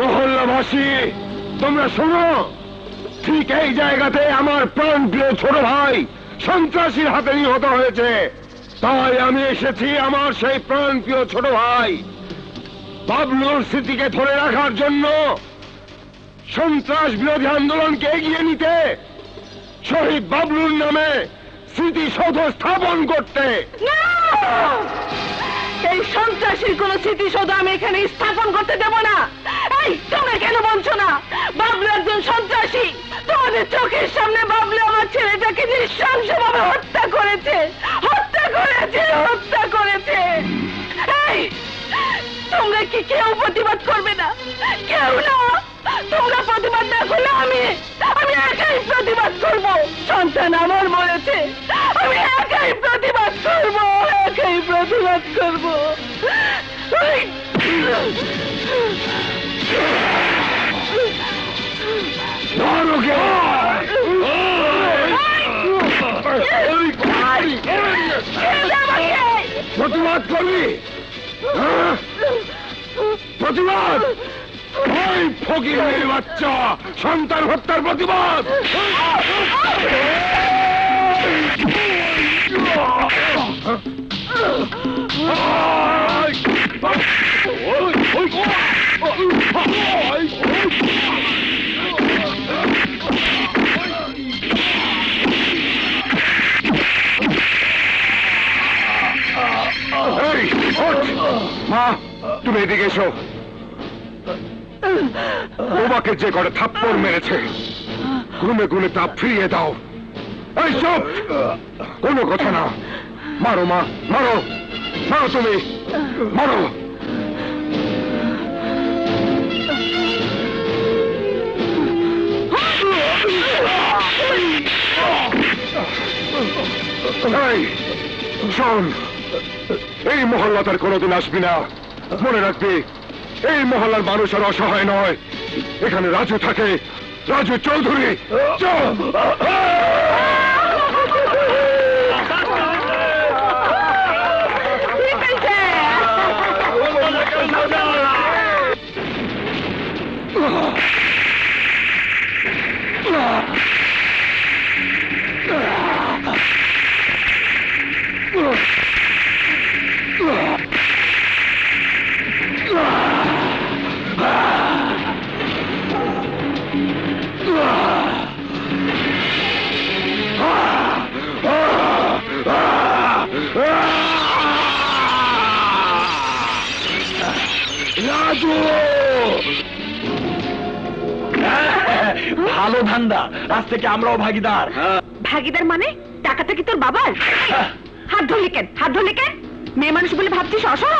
মহল্লাবাসী তোমরা শোনো, ঠিক এই জায়গাতে আমার প্রাণপ্রিয় ছোট ভাই সন্ত্রাসীর হাতে নিহত হয়েছে। তাই আমি এসেছি আমার সেই প্রাণপ্রিয় ছোট ভাই বাবলুর স্মৃতিকে ধরে রাখার জন্য, সন্ত্রাস বিরোধী আন্দোলনকে এগিয়ে নিতে, শহীদ বাবলুর নামে স্মৃতিসৌধ স্থাপন করতে। এই সন্ত্রাসীর কোন স্মৃতিসৌধ আমি এখানে স্থাপন করতে দেব না। এই তোমরা কেন বলছো না বাবলু একজন সন্ত্রাসী? তোমাদের চোখের সামনে বাবলু আমার ছেলেটাকে নৃশংসভাবে হত্যা করেছে, হত্যা করেছে, হত্যা করেছে। এই তোমরা কি কেউ প্রতিবাদ করবে না? কেউ না? তোমরা প্রতিবাদ না করলে আমি একাই প্রতিবাদ করব। সন্তান আমার মরেছে, আমি একাই প্রতিবাদ করব, একাই প্রতিবাদ করব। প্রতিবাদ করবি? প্রতিবাদ? ওই ফকিরের বাচ্চা সন্তান হত্যার প্রতিবাদ? মা, তুমি এদিকে এসো। তোমাকে যে করে থাপ্পড় মেরেছে ঘুমে ঘুমে তা ফিরিয়ে দাও। এই চুপ, কোনো কথা না। মারো মা, মারো, মারো, তুমি মারো। এই শোন, এই মহল্লা তার কোনোদিন আসবি না। মনে রাখবি, এই মহল্লার মানুষ আর অসহায় নয়। এখানে রাজু থাকে, রাজু চৌধুরী। ভালো ধান্দা, আজ থেকে আমরাও ভাগিদার। ভাগিদার মানে? টাকাটা কি তোর বাবার? হাত ধরলি কেন? হাত ধরলি কেন? মেয়ে মানুষ বলে ভাবছিস অসহায়?